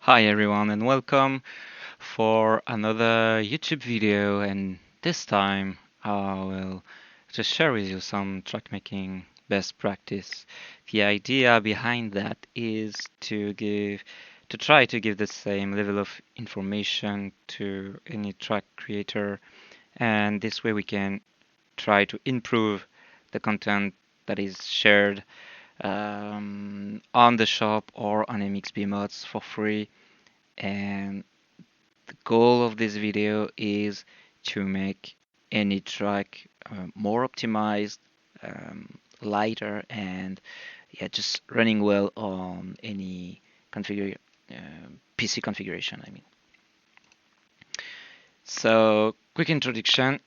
Hi everyone and welcome for another YouTube video, and this time I will just share with you some track making best practice. The idea behind that is to try to give the same level of information to any track creator, and this way we can try to improve the content that is shared on the shop or on MXB mods for free. And the goal of this video is to make any track more optimized, lighter, and yeah, just running well on any PC configuration. I mean, so quick introduction.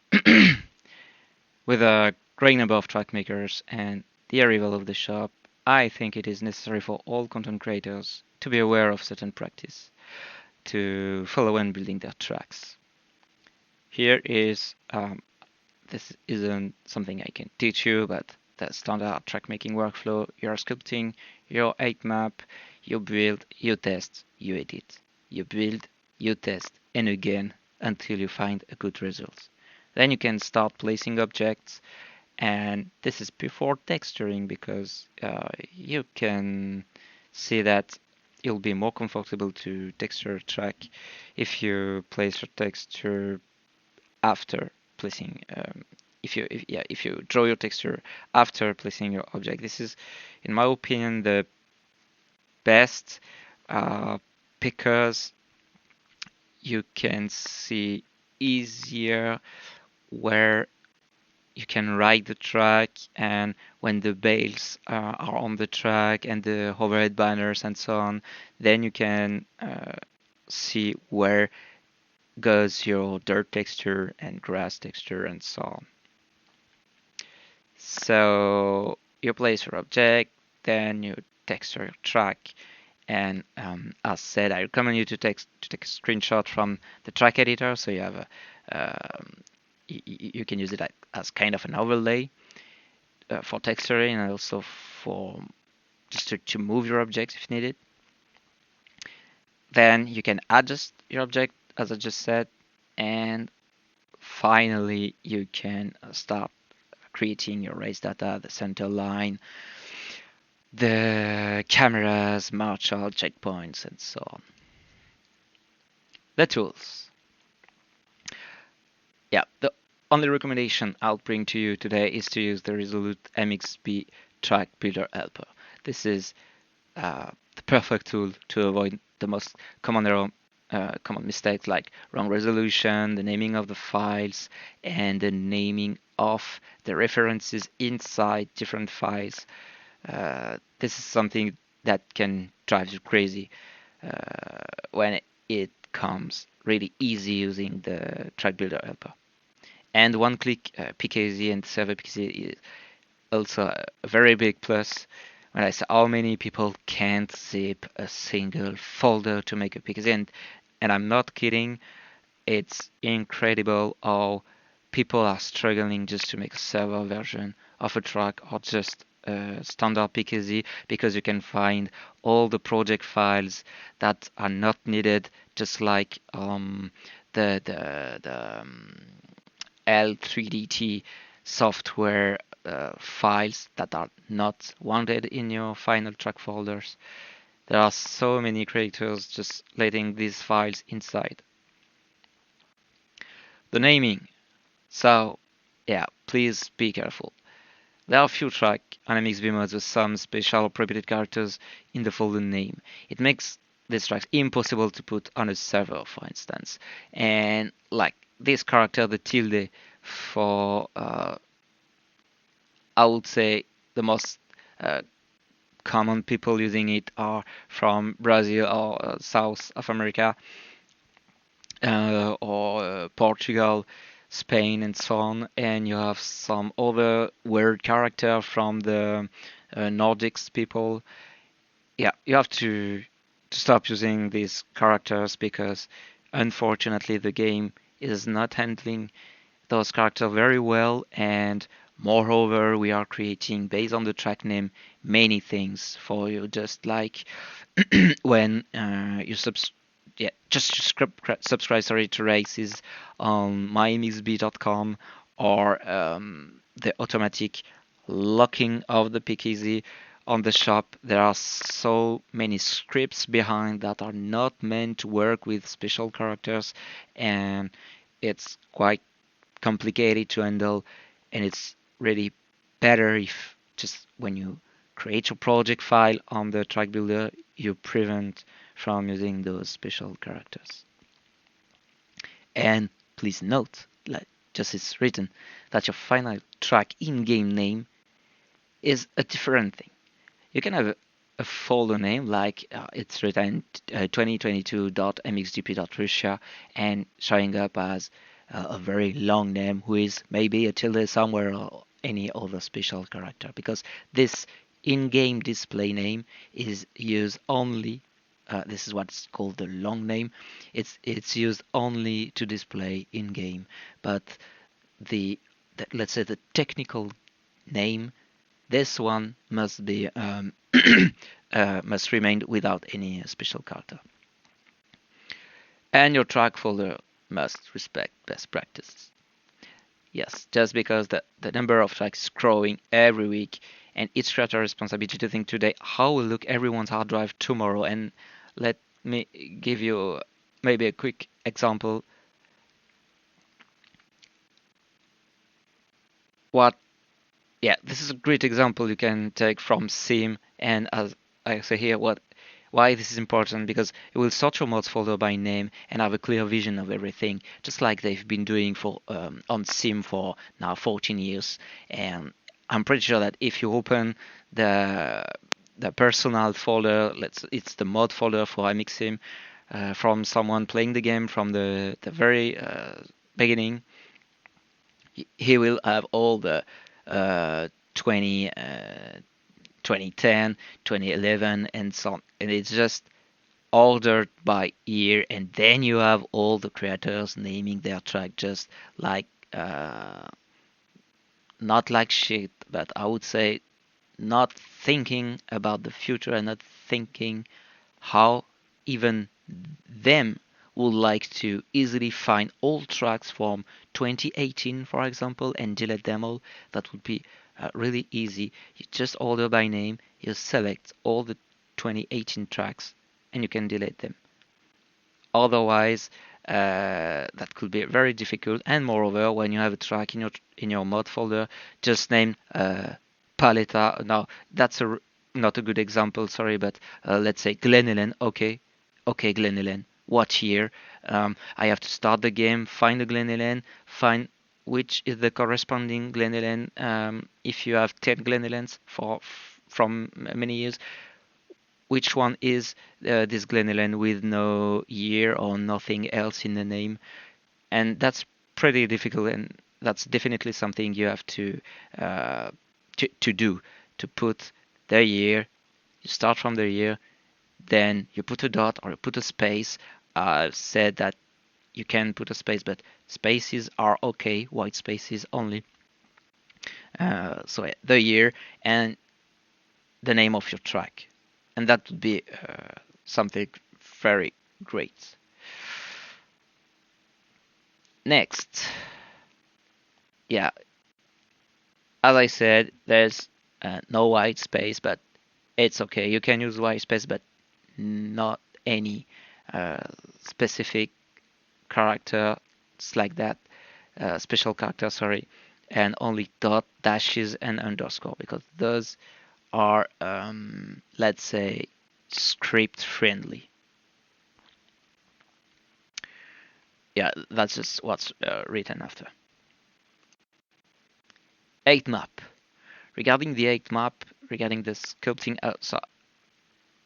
With a growing number of track makers and the arrival of the shop, I think it is necessary for all content creators to be aware of certain practice to follow when building their tracks. Here is this isn't something I can teach you, but the standard track making workflow. You're sculpting your HEIGHTMAP, you build, you test, you edit. You build, you test, and again until you find a good result. Then you can start placing objects, and this is before texturing because you can see that you'll be more comfortable to texture a track if you place your texture after placing if you draw your texture after placing your object. This is, in my opinion, the best because you can see easier where you can write the track, and when the bales are on the track and the overhead banners and so on, then you can see where goes your dirt texture and grass texture and so on. So you place your object, then you texture your track, and as said, I recommend you to take a screenshot from the track editor, so you have you can use it as kind of an overlay for texturing and also for just to move your objects if needed. Then you can adjust your object as I just said, and finally you can start creating your race data, the center line, the cameras, marshal, checkpoints, and so on. The tools. Yeah, the only recommendation I'll bring to you today is to use the Resolute MXB Track Builder Helper. This is the perfect tool to avoid the most common common mistakes like wrong resolution, the naming of the files, and the naming of the references inside different files. This is something that can drive you crazy when it comes really easy using the track builder helper. And one-click PKZ and server PKZ is also a very big plus. When I say how many people can't zip a single folder to make a PKZ, and I'm not kidding, it's incredible how people are struggling just to make a server version of a track or just a standard PKZ, because you can find all the project files that are not needed, just like the L3DT software files that are not wanted in your final track folders. There are so many creators just letting these files inside. The naming. So yeah, please be careful. There are a few track on MXB mods with some special prohibited characters in the folder name. It makes these tracks impossible to put on a server, for instance. And like this character, the tilde, for I would say the most common people using it are from Brazil or South of America, or Portugal, Spain, and so on. And you have some other weird character from the Nordics people. Yeah, you have to stop using these characters because unfortunately the game is not handling those characters very well, and Moreover, we are creating based on the track name many things for you, just like when you just subscribe sorry to races on mymixb.com or the automatic locking of the PKZ on the shop. There are so many scripts behind that are not meant to work with special characters, and it's quite complicated to handle, and it's really better if just when you create your project file on the track builder, you prevent from using those special characters. And please note, like just it's written, that your final track in-game name is a different thing. You can have a folder name like it's written 2022.mxgp.russia and showing up as a very long name who is maybe a tilde somewhere or any other special character, because this in-game display name is used only this is what's called the long name. It's used only to display in-game, but the let's say the technical name, this one must be must remain without any special character. And your track folder must respect best practices. Yes, just because the number of tracks is growing every week, and it's creator responsibility to think today how will look everyone's hard drive tomorrow. And let me give you maybe a quick example. What Yeah, this is a great example you can take from Sim, and as I say here, why this is important, because it will sort your mods folder by name and have a clear vision of everything, just like they've been doing for on Sim for now 14 years. And I'm pretty sure that if you open the personal folder, it's the mod folder for iMixSim from someone playing the game from the very beginning, he will have all the uh, 20, 2010, 2011, and so on. And it's just ordered by year, and then you have all the creators naming their track just like not like shit, but I would say not thinking about the future and not thinking how even them would like to easily find all tracks from 2018, for example, and delete them all. That would be really easy. You just order by name, you select all the 2018 tracks, and you can delete them. Otherwise, that could be very difficult. And moreover, when you have a track in your mod folder, just name Paleta. Now, that's not a good example, sorry, but let's say Glen Ellen. Okay, Glen Ellen. What year? I have to start the game, find the Glen Ellen, find which is the corresponding Glen Ellen. If you have 10 Glen Ellens from many years, which one is this Glen Ellen with no year or nothing else in the name? And that's pretty difficult, and that's definitely something you have uh, to do, to put the year. You start from the year, then you put a dot or you put a space. I've said that you can put a space, but spaces are okay, white spaces only. So the year and the name of your track, and that would be something very great. Next, yeah, as I said, there's no white space, but it's okay. You can use white space, but not any uh, specific character. It's like that, special character, sorry, and only dot, dashes, and underscore, because those are, let's say, script friendly. Yeah, that's just what's written after. HEIGHTMAP. Regarding the HEIGHTMAP, regarding the sculpting, so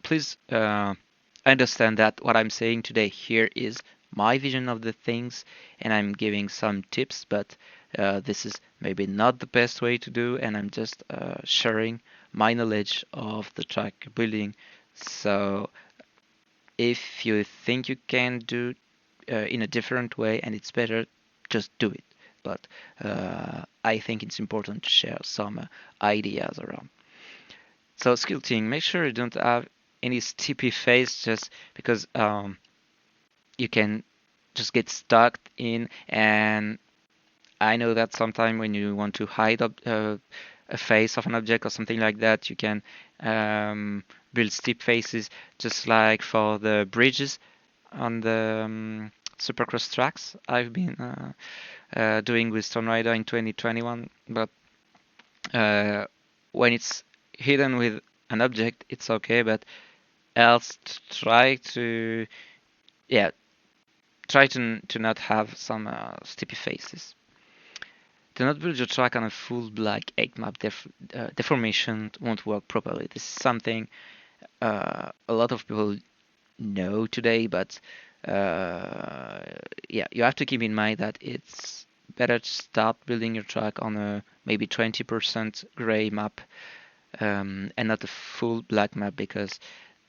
please understand that what I'm saying today here is my vision of the things, and I'm giving some tips, but this is maybe not the best way to do, and I'm just sharing my knowledge of the track building. So if you think you can do in a different way and it's better, just do it. But I think it's important to share some ideas around. So sculpting, make sure you don't have any steepy face just because you can just get stuck in. And I know that sometimes when you want to hide a face of an object or something like that, you can build steep faces, just like for the bridges on the Supercross tracks I've been doing with Stone Rider in 2021. But uh, when it's hidden with an object, it's okay. But else, try to yeah, try to not have some steepy faces. Do not build your track on a full black 8-map. Deformation won't work properly. This is something a lot of people know today, but yeah, you have to keep in mind that it's better to start building your track on a maybe 20% gray map and not a full black map, because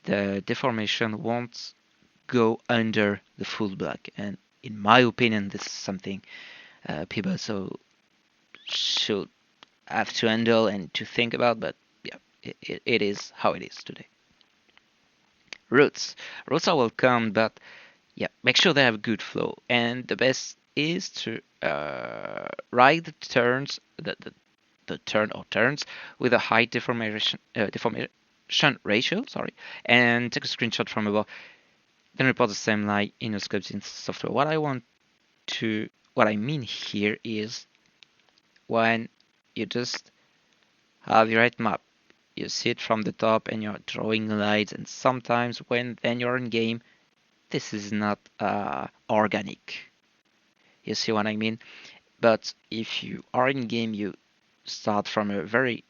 the deformation won't go under the full black. And in my opinion, this is something people should have to handle and to think about. But yeah, it is how it is today. Routes. Routes are welcome, but yeah, make sure they have good flow. And the best is to ride the turns, the turn or turns with a high deformation ratio, sorry, and take a screenshot from above. Then report the same line in your sculpting software. What I mean here is when you just have your HEIGHTMAP, you see it from the top and you're drawing lines, and sometimes when then you're in game, this is not organic. You see what I mean? But if you are in game, you start from a very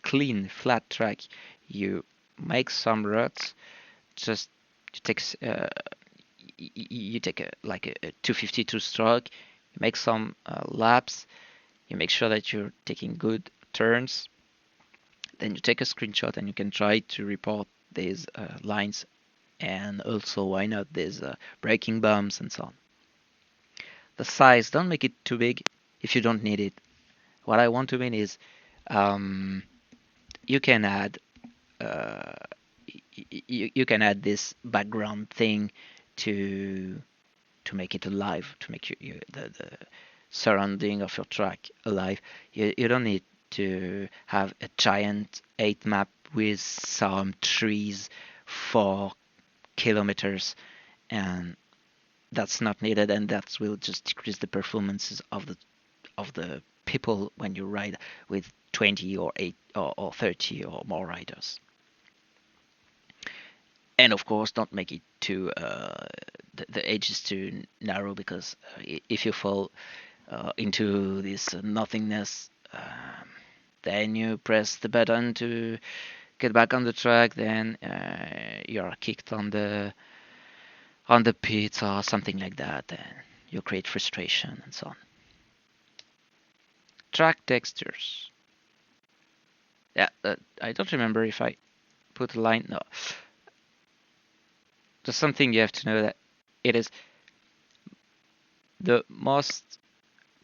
clean, flat track. You make some ruts. Just you take like a 252 stroke. You make some laps. You make sure that you're taking good turns. Then you take a screenshot and you can try to report these lines, and also why not these braking bumps and so on. The size, don't make it too big if you don't need it. What I want to mean is you can add uh, you can add this background thing to make it alive, to make the surrounding of your track alive. You don't need to have a giant 8-map with some trees for kilometers, and that's not needed, and that will just decrease the performances of the people when you ride with 20 or 8 or 30 or more riders. And of course, don't make it too the edge is too narrow, because if you fall into this nothingness, then you press the button to get back on the track, then you're kicked on the pits or something like that, and you create frustration and so on. Track textures. Yeah, I don't remember if I put a line. No, there's something you have to know, that it is the most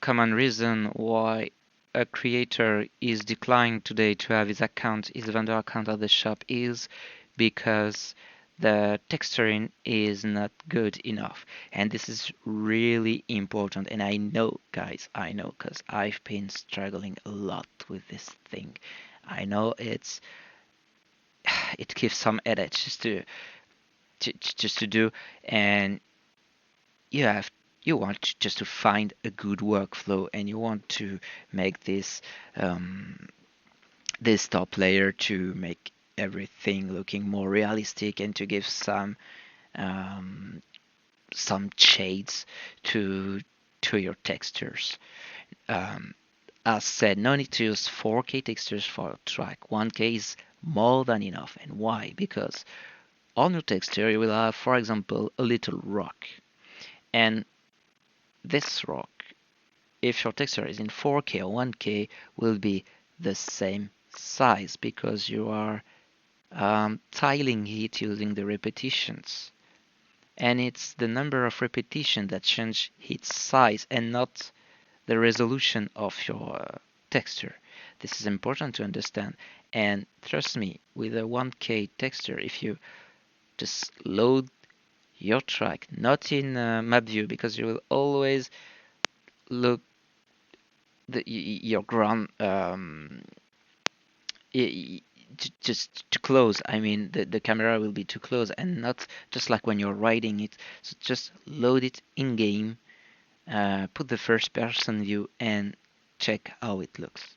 common reason why a creator is declining today to have his vendor account at the shop, is because the texturing is not good enough. And this is really important. And I know, guys, because I've been struggling a lot with this thing. I know it gives some edits just to do, and you want just to find a good workflow, and you want to make this top layer to make everything looking more realistic, and to give some shades to your textures. As said, no need to use 4K textures for a track. 1K is more than enough. And why? Because on your texture you will have, for example, a little rock, and this rock, if your texture is in 4K or 1K, will be the same size, because you are tiling it using the repetitions, and it's the number of repetitions that change its size, and not the resolution of your texture. This is important to understand. And trust me, with a 1K texture, if you just load your track, not in map view, because you will always look your ground just too close. I mean, the camera will be too close, and not just like when you're riding it. So just load it in game, put the first person view, and check how it looks.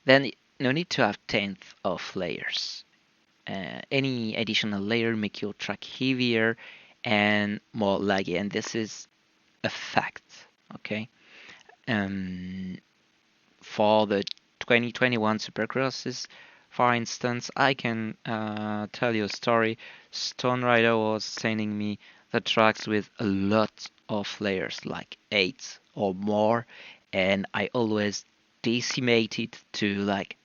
Then no need to have tenth of layers. Any additional layer make your track heavier and more laggy, and this is a fact. Okay. For the 2021 Supercrosses, for instance, I can tell you a story. Stone Rider was sending me the tracks with a lot of layers, like 8 or more, and I always decimate it to like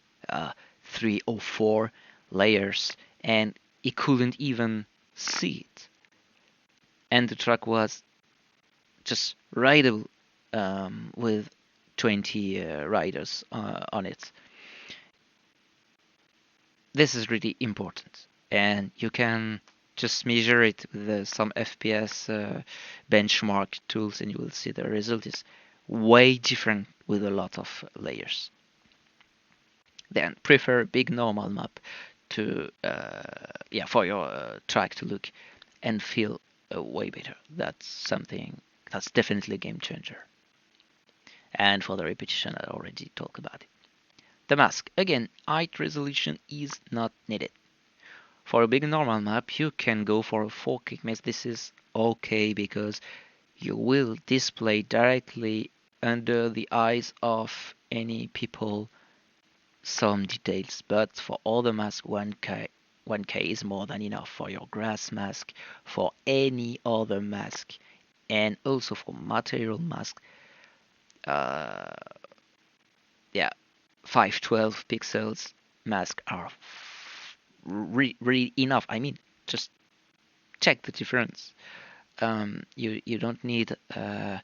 3 or 4 layers, and he couldn't even see it. And the track was just rideable with 20 riders on it. This is really important, and you can just measure it with some FPS benchmark tools, and you will see the result is way different with a lot of layers. Then prefer big normal map to for your track to look and feel way better. That's something that's definitely a game changer. And for the repetition, I already talked about it. The mask, again, height resolution is not needed. For a big normal map, you can go for a 4K mask. This is okay because you will display directly under the eyes of any people some details. But for all the masks, 1K is more than enough for your grass mask, for any other mask, and also for material mask. 512 pixels mask are really enough. I mean, just check the difference. You don't need a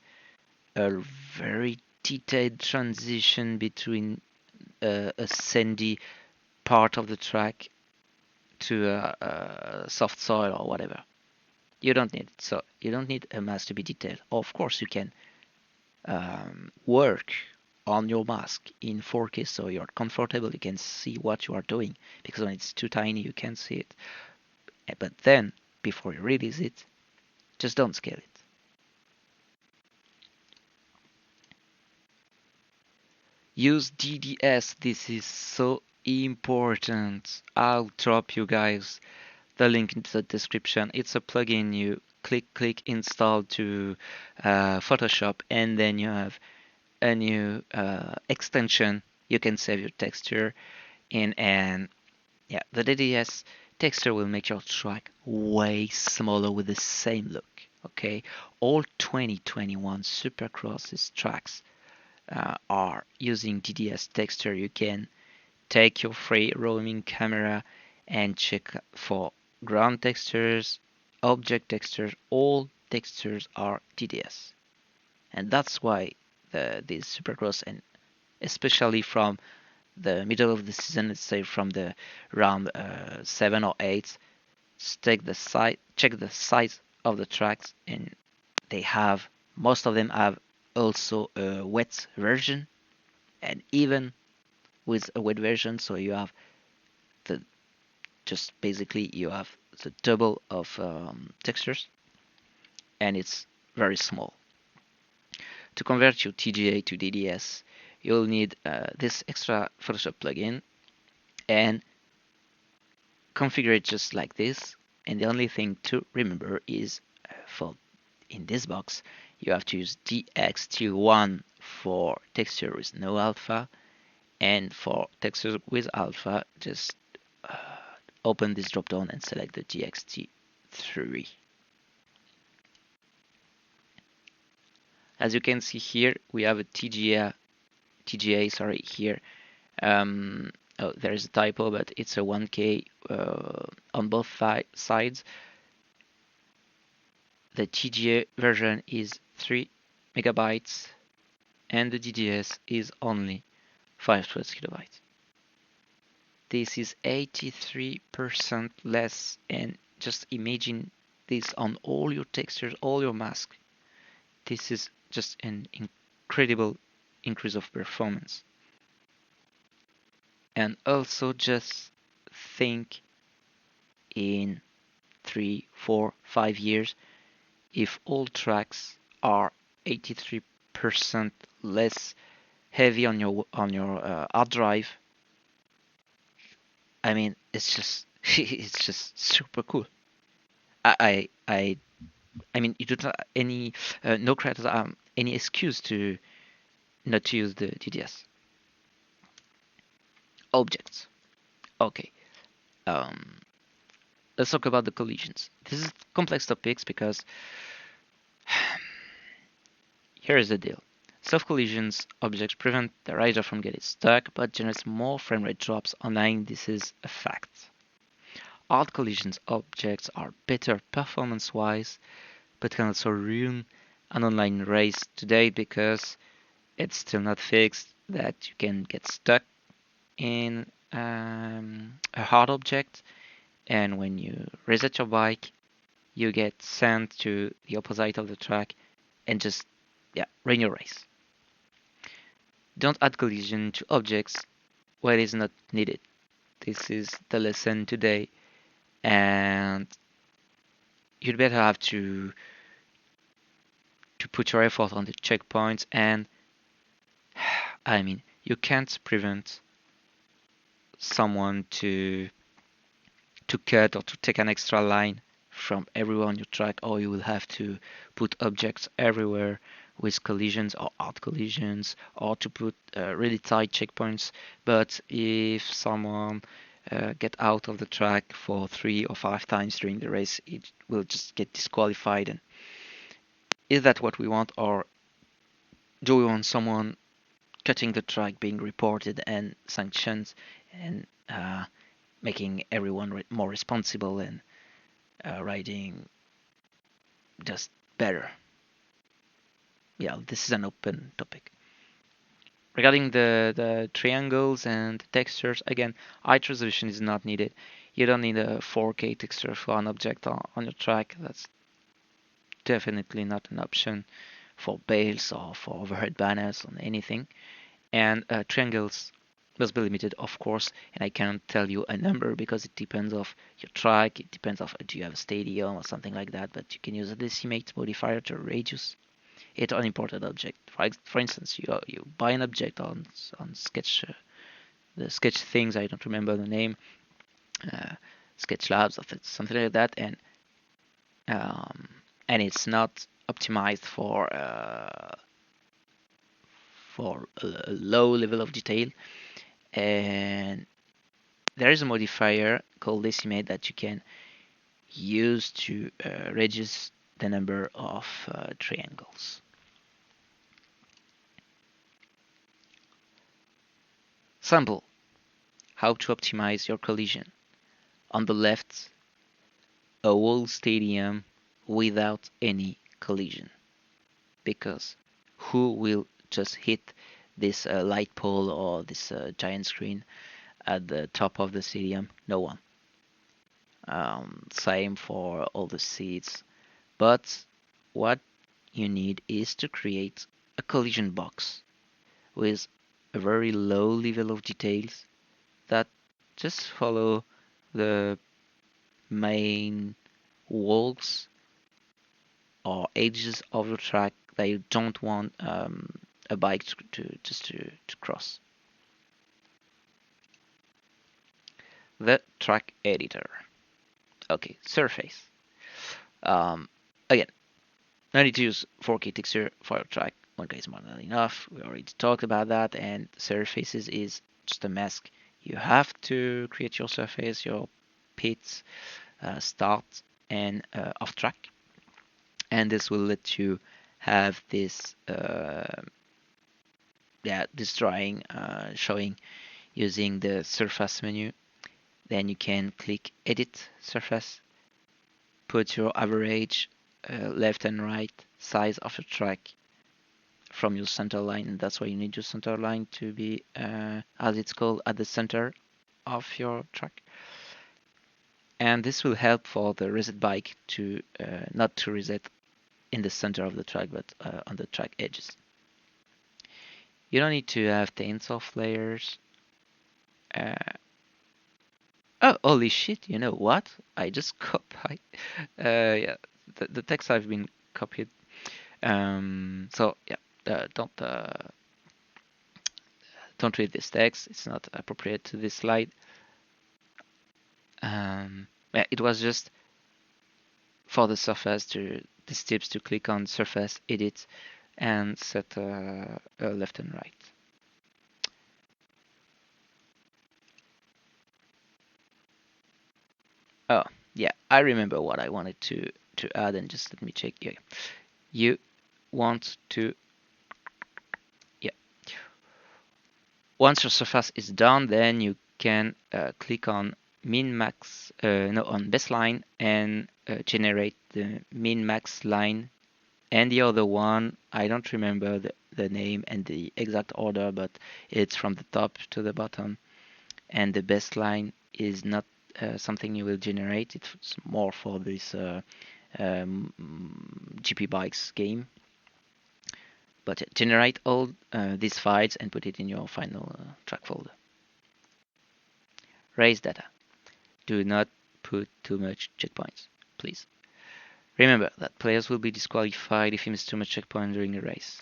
very detailed transition between a sandy part of the track to a soft soil or whatever. You don't need it. So you don't need a mask to be detailed. Of course, you can work on your mask in 4K so you're comfortable, you can see what you are doing, because when it's too tiny you can't see it. But then before you release it, just don't scale it. Use DDS. This is so important. I'll drop you guys the link into the description. It's a plugin. You click install to Photoshop, and then you have a new extension. You can save your texture in, and yeah, the DDS texture will make your track way smaller with the same look. Okay, all 2021 Supercrosses tracks are using DDS texture. You can take your free roaming camera and check for ground textures, object textures. All textures are DDS, and that's why these Supercross, and especially from the middle of the season, let's say from the round 7 or 8, check the size of the tracks, and most of them have also a wet version, and even with a wet version, so you have basically you have the double of textures, and it's very small. To convert your TGA to DDS, you'll need this extra Photoshop plugin and configure it just like this. And the only thing to remember is in this box, you have to use DXT1 for texture with no alpha, and for texture with alpha, just open this drop down and select the DXT3. As you can see here, we have a TGA here. There's a typo, but it's a 1K on both sides. The TGA version is 3 megabytes and the DDS is only 512 kilobytes. This is 83% less, and just imagine this on all your textures, all your masks. This is just an incredible increase of performance. And also just think in 3, 4, 5 years, if all tracks are 83% less heavy on your hard drive, I mean, it's just it's just super cool. I mean, you don't have any no creators any excuse to not to use the DDS objects. Okay, um, let's talk about the collisions. This is complex topics because here is the deal. Soft collisions objects prevent the rider from getting stuck, but generates more frame rate drops online. This is a fact. Hard collisions objects are better performance-wise, but can also ruin an online race today because it's still not fixed that you can get stuck in a hard object, and when you reset your bike, you get sent to the opposite of the track and just ruin your race. Don't add collision to objects where it is not needed. This is the lesson today, and you'd better have to put your effort on the checkpoints. And I mean, you can't prevent someone to cut or to take an extra line from everywhere on your track, or you will have to put objects everywhere with collisions or hard collisions, or to put really tight checkpoints. But if someone get out of the track for 3 or 5 times during the race, it will just get disqualified. And is that what we want, or do we want someone cutting the track being reported and sanctioned, and making everyone more responsible and riding just better? Yeah, this is an open topic. Regarding the triangles and the textures, again, high resolution is not needed. You don't need a 4K texture for an object on your track. That's definitely not an option for bales or for overhead banners or anything. And triangles must be limited, of course, and I can't tell you a number because it depends of your track. It depends of do you have a stadium or something like that. But you can use a decimate modifier to reduce it on imported object. For instance, you buy an object on Sketch, the Sketch things. I don't remember the name, Sketch Labs or something like that, and it's not optimized for a low level of detail. And there is a modifier called decimate that you can use to reduce the number of triangles. Sample how to optimize your collision. On the left, a whole stadium without any collision, because who will just hit this light pole or this giant screen at the top of the stadium? No one. Same for all the seats. But what you need is to create a collision box with a very low level of details that just follow the main walls or edges of your track that you don't want a bike to cross. The track editor. Okay, surface. Again, no need to use 4K texture for your track. 1K is more than enough. We already talked about that. And surfaces is just a mask. You have to create your surface, your pits, start and off track, and this will let you have this this drawing showing using the surface menu. Then you can click edit surface, put your average left and right size of your track, from your center line, and that's why you need your center line to be, as it's called, at the center of your track. And this will help for the reset bike to not to reset in the center of the track, but on the track edges. You don't need to have tens of layers. Uh, oh, holy shit! You know what? I just copied. Yeah, the text I've been copied. So yeah, don't read this text. It's not appropriate to this slide. Yeah, it was just for the surface to these tips to click on surface, edit, and set left and right. Oh, yeah, I remember what I wanted to add, and just let me check here. You want to, yeah. Once your surface is done, then you can click on min max, no, on baseline, and generate the min max line. And the other one, I don't remember the name and the exact order, but it's from the top to the bottom. And the baseline is not something you will generate. It's more for this GP Bikes game. But generate all these files and put it in your final track folder. Race data. Do not put too much checkpoints, please. Remember that players will be disqualified if he misses too much checkpoint during a race.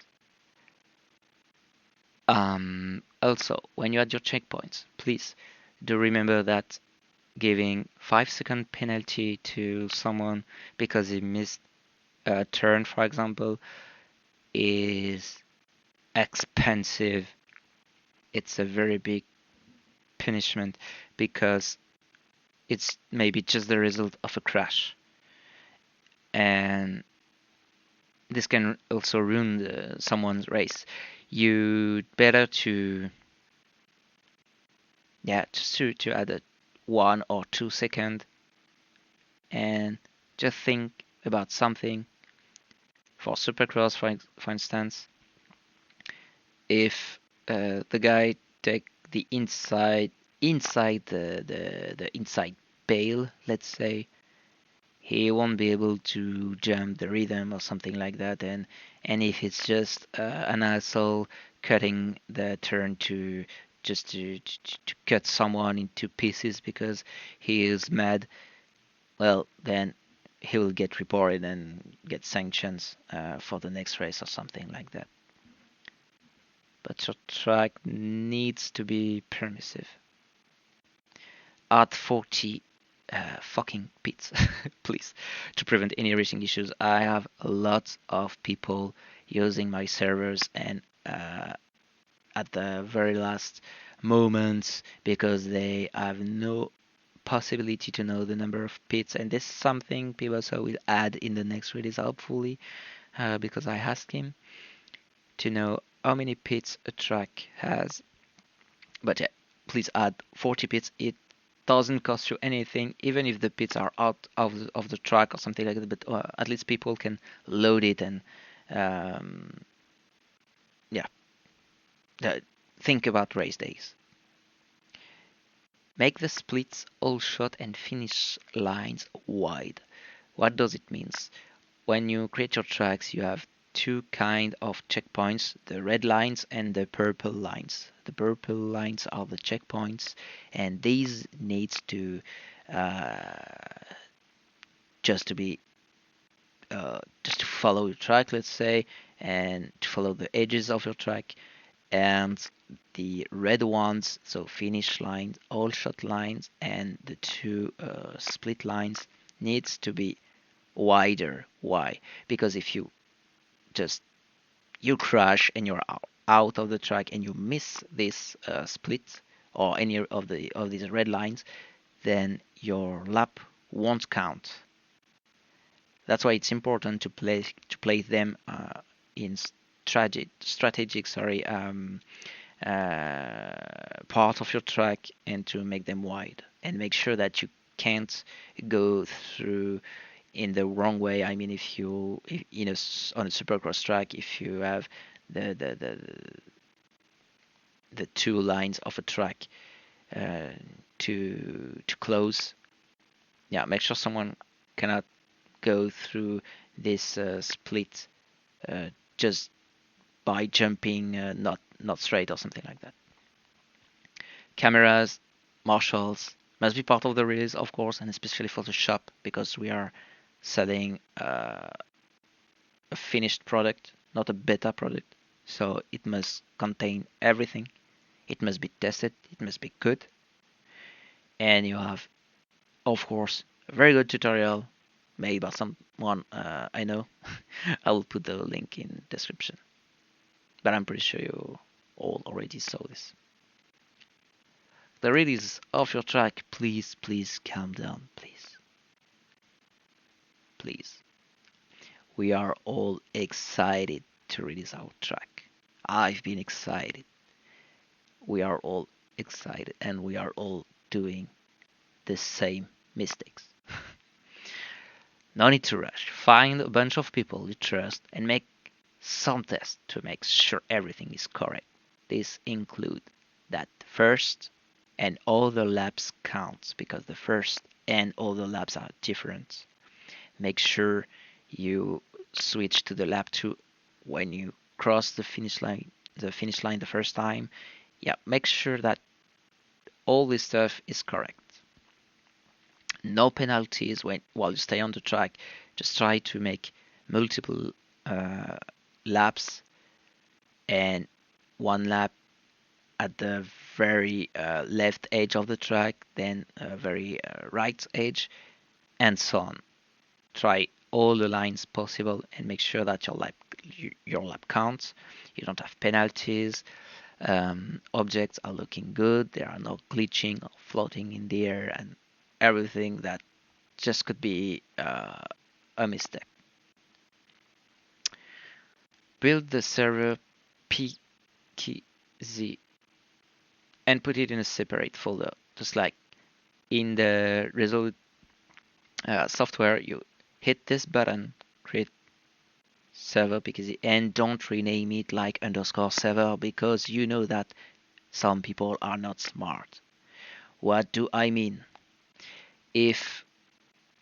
Also, when you add your checkpoints, please do remember that giving 5-second penalty to someone because he missed a turn, for example, is expensive. It's a very big punishment because it's maybe just the result of a crash. And this can also ruin someone's race. You better to, yeah, just to add a 1 or 2 second and just think about something. For Supercross, for instance, if the guy take the inside the inside bail, let's say, he won't be able to jump the rhythm or something like that. And if it's just an asshole cutting the turn to just to cut someone into pieces because he is mad, well, then he will get reported and get sanctions for the next race or something like that. But your track needs to be permissive. Add 40 fucking pits, please, to prevent any racing issues. I have a lot of people using my servers, and at the very last moments, because they have no possibility to know the number of pits, and this is something people will add in the next release, hopefully, because I asked him to know how many pits a track has. But yeah, please add 40 pits. It doesn't cost you anything, even if the pits are out of the track or something like that. But at least people can load it and yeah, think about race days. Make the splits all shot and finish lines wide. What does it mean? When you create your tracks, you have two kind of checkpoints, the red lines and the purple lines. The purple lines are the checkpoints, and these needs to just to be just to follow your track, let's say, and to follow the edges of your track. And the red ones, so finish lines, all shot lines, and the two split lines needs to be wider. Why? Because if you just you crash and you're out of the track and you miss this split or any of these red lines, then your lap won't count. That's why it's important to place them in strategic part of your track, and to make them wide and make sure that you can't go through in the wrong way. I mean, if on a supercross track, if you have the the the, the two lines of a track uh, to close. Yeah, make sure someone cannot go through this split uh, just by jumping not straight or something like that. Cameras, marshals must be part of the release, of course, and especially for the shop because we are selling a finished product, not a beta product. So it must contain everything. It must be tested. It must be good. And you have, of course, a very good tutorial made by someone I know. I will put the link in description. But I'm pretty sure you all already saw this. The release of your track, please, please calm down, please. Please. We are all excited to release our track. I've been excited. We are all excited and we are all doing the same mistakes. No need to rush. Find a bunch of people you trust and make some tests to make sure everything is correct. This include that first and all the laps counts because the first and all the laps are different. Make sure you switch to the lap 2 when you cross the finish line the first time. Yeah, make sure that all this stuff is correct. No penalties while you stay on the track. Just try to make multiple uh, laps and one lap at the very left edge of the track, then very right edge, and so on. Try all the lines possible and make sure that your lap counts. You don't have penalties. Objects are looking good. There are no glitching or floating in the air and everything that just could be a mistake. Build the server PKZ and put it in a separate folder, just like in the Resolute software. You hit this button, create server PKZ, and don't rename it like underscore server because you know that some people are not smart. What do I mean? If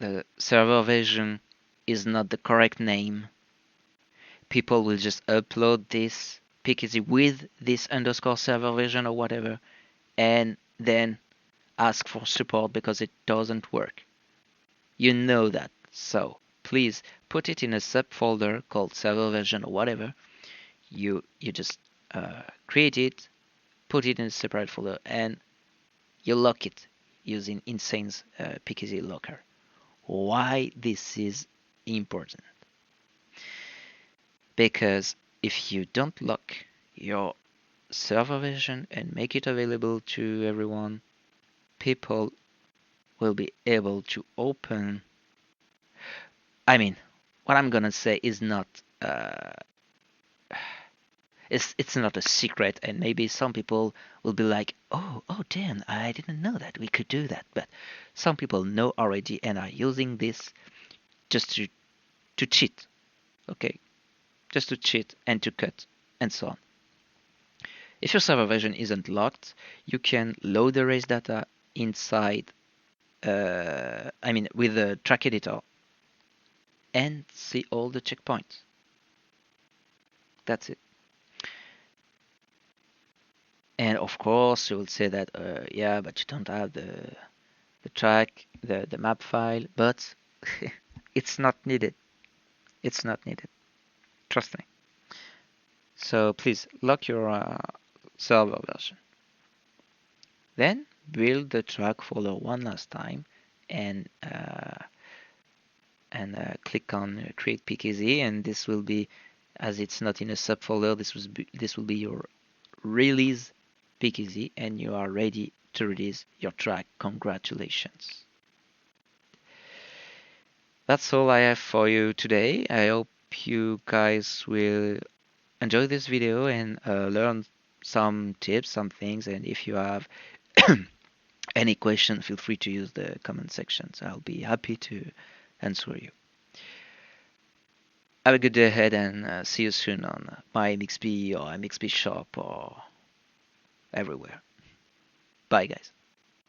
the server version is not the correct name, people will just upload this PKZ with this underscore server version or whatever, and then ask for support because it doesn't work. You know that. So please put it in a subfolder called server version or whatever. You just create it, put it in a separate folder, and you lock it using Insane's PKZ locker. Why this is important? Because if you don't lock your server version and make it available to everyone, people will be able to open. I mean, what I'm gonna say is not it's not a secret, and maybe some people will be like, oh damn, I didn't know that we could do that. But some people know already and are using this just to cheat. Okay, just to cheat and to cut and so on. If your server version isn't locked, you can load the race data inside with the track editor and see all the checkpoints. That's it. And of course, you will say that, yeah, but you don't have the track, the map file, but it's not needed. It's not needed. Trust me. So please lock your server version. Then build the track folder one last time and click on create PKZ, and this will be, as it's not in a subfolder, this will be your release PKZ, and you are ready to release your track. Congratulations. That's all I have for you today. I hope you guys will enjoy this video and learn some tips, some things, and if you have any question, feel free to use the comment sections. I'll be happy to answer you. Have a good day ahead and see you soon on my MXP or MXP shop or everywhere. Bye, guys.